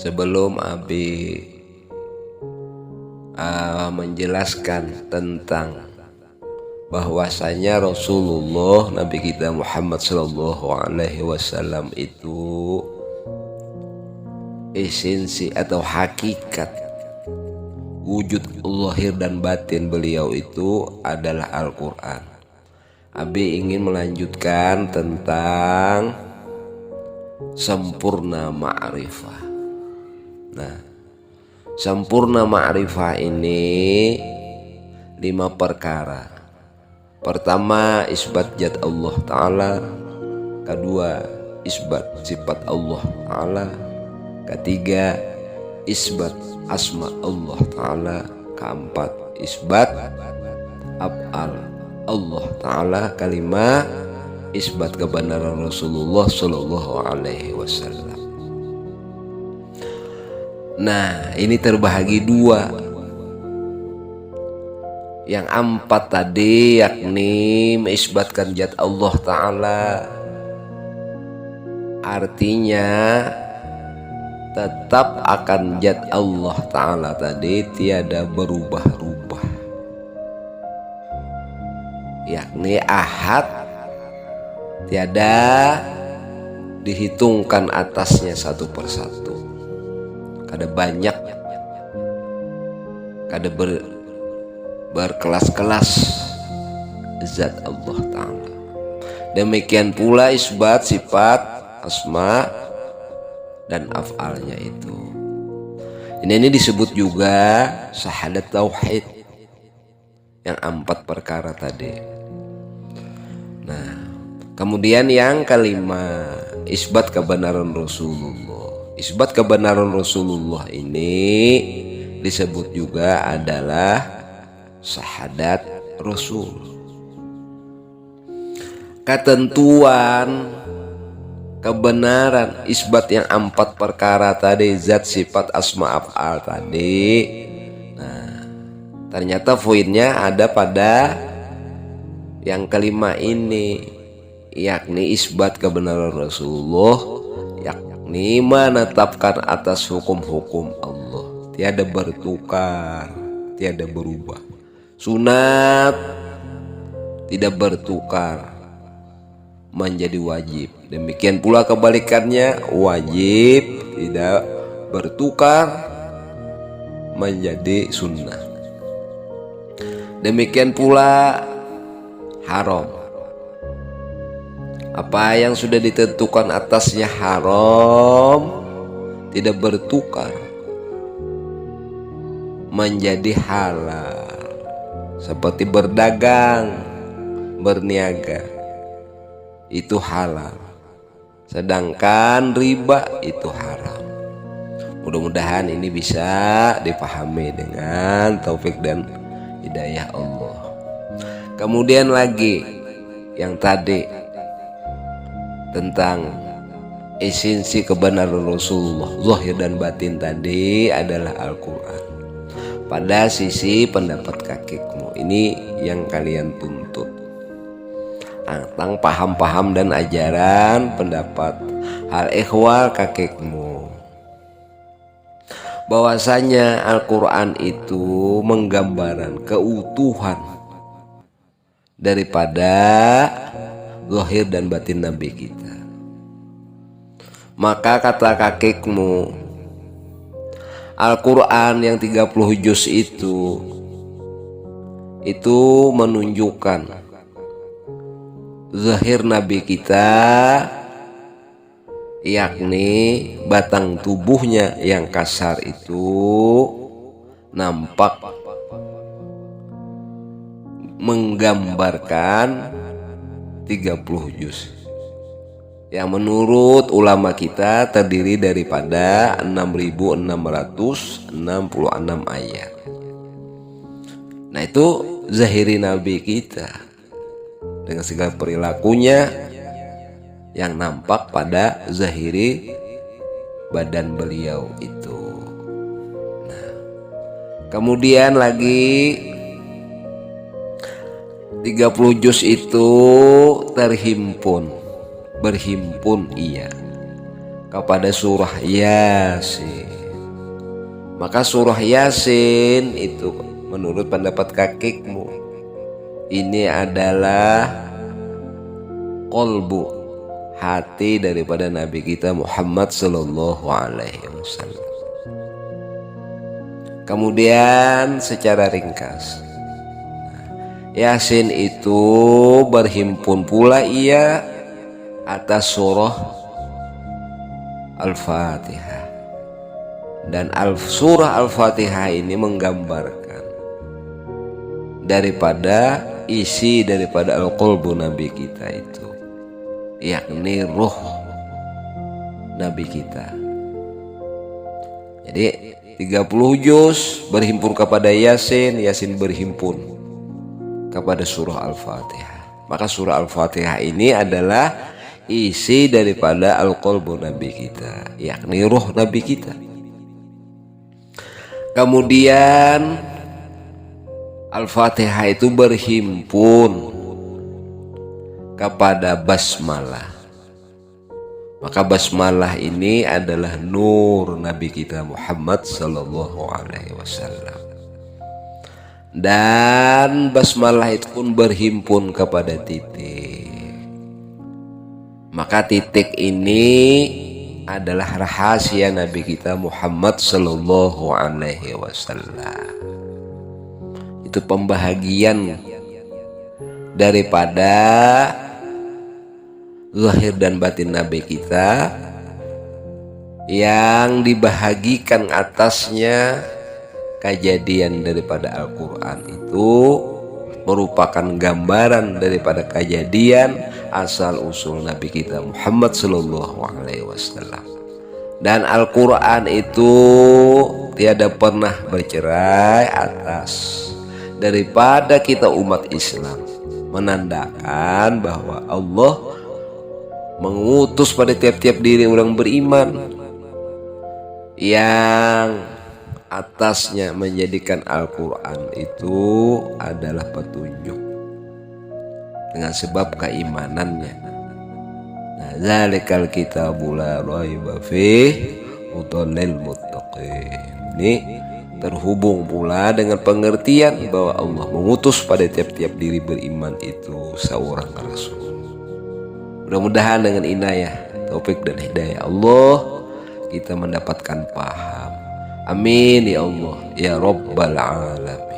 Sebelum Abi menjelaskan tentang bahwasanya Rasulullah Nabi kita Muhammad Sallallahu Alaihi Wasallam itu esensi atau hakikat wujud lahir dan batin beliau itu adalah Al-Quran. Abi ingin melanjutkan tentang sempurna ma'rifah. Nah, sempurna ma'rifah ini 5 perkara. Pertama, isbat zat Allah Ta'ala. Kedua, isbat sifat Allah Ta'ala. Ketiga, isbat asma Allah Ta'ala. Keempat, isbat af'al Allah Ta'ala. Kelima, isbat kebenaran Rasulullah Sallallahu Alaihi Wasallam. Nah, ini terbahagi 2. Yang 4 tadi yakni mengisbatkan zat Allah Ta'ala, artinya tetap akan zat Allah Ta'ala tadi tiada berubah-ubah, yakni ahad, tiada dihitungkan atasnya satu persatu, kada banyak, kada berkelas-kelas zat Allah Ta'ala. Demikian pula isbat sifat asma dan af'alnya itu. Ini disebut juga syahadat tauhid, yang 4 perkara tadi. Nah, kemudian yang kelima, isbat kebenaran Rasulullah. Isbat kebenaran Rasulullah ini disebut juga adalah syahadat Rasul. Ketentuan kebenaran isbat yang 4 perkara tadi, zat sifat asma af'al tadi. Nah, ternyata poinnya ada pada yang kelima ini, yakni isbat kebenaran Rasulullah, yakni menetapkan atas hukum-hukum Allah, tiada bertukar, tiada berubah. Sunat tidak bertukar menjadi wajib. Demikian pula kebalikannya, wajib tidak bertukar menjadi sunnah. Demikian pula haram, apa yang sudah ditentukan atasnya haram tidak bertukar menjadi halal. Seperti berdagang, berniaga, itu halal, sedangkan riba itu haram. Mudah-mudahan ini bisa dipahami dengan taufik dan hidayah Allah. Kemudian lagi yang tadi tentang esensi kebenaran Rasulullah, zahir dan batin tadi adalah Al-Quran. Pada sisi pendapat kakekmu, ini yang kalian tuntut tentang paham-paham dan ajaran pendapat hal ikhwal kakekmu, bahwasanya Al-Quran itu menggambaran keutuhan daripada zahir dan batin Nabi kita. Maka kata kakekmu, Al-Quran yang 30 juz itu menunjukkan zahir Nabi kita, yakni batang tubuhnya yang kasar itu nampak menggambarkan 30 juz, yang menurut ulama kita terdiri daripada 6.666 ayat. Nah, itu zahiri Nabi kita dengan segala perilakunya yang nampak pada zahiri badan beliau itu. Nah, kemudian lagi 30 juz itu berhimpun iya kepada surah Yasin. Maka surah Yasin itu menurut pendapat kakekmu ini adalah qalbu, hati daripada Nabi kita Muhammad sallallahu alaihi wasallam. Kemudian secara ringkas, Yasin itu berhimpun pula ia atas surah Al-Fatihah. Dan surah Al-Fatihah ini menggambarkan daripada isi daripada al-qalbu Nabi kita itu, yakni ruh Nabi kita. Jadi 30 juz berhimpun kepada Yasin, Yasin berhimpun kepada surah Al-Fatihah. Maka surah Al-Fatihah ini adalah isi daripada al-qalbu Nabi kita, yakni ruh Nabi kita. Kemudian Al-Fatihah itu berhimpun kepada basmalah. Maka basmalah ini adalah nur Nabi kita Muhammad sallallahu alaihi wasallam. Dan basmalah itu pun berhimpun kepada titik. Maka titik ini adalah rahasia Nabi kita Muhammad sallallahu alaihi wasallam. Itu pembahagian daripada zahir dan batin Nabi kita yang dibahagikan atasnya kejadian daripada Al-Quran itu merupakan gambaran daripada kejadian asal usul Nabi kita Muhammad sallallahu alaihi wasallam. Dan Al-Quran itu tiada pernah bercerai atas daripada kita umat Islam, menandakan bahwa Allah mengutus pada tiap-tiap diri orang beriman yang atasnya menjadikan Al-Quran itu adalah petunjuk dengan sebab keimanannya. Nah, zalikal kitabul la raiba fihi hudal lil muttaqin. Ini terhubung pula dengan pengertian bahwa Allah mengutus pada tiap-tiap diri beriman itu seorang rasul. Mudah-mudahan dengan inayah, taufik dan hidayah Allah kita mendapatkan paham. Amin ya Allah ya Rabbal Alamin.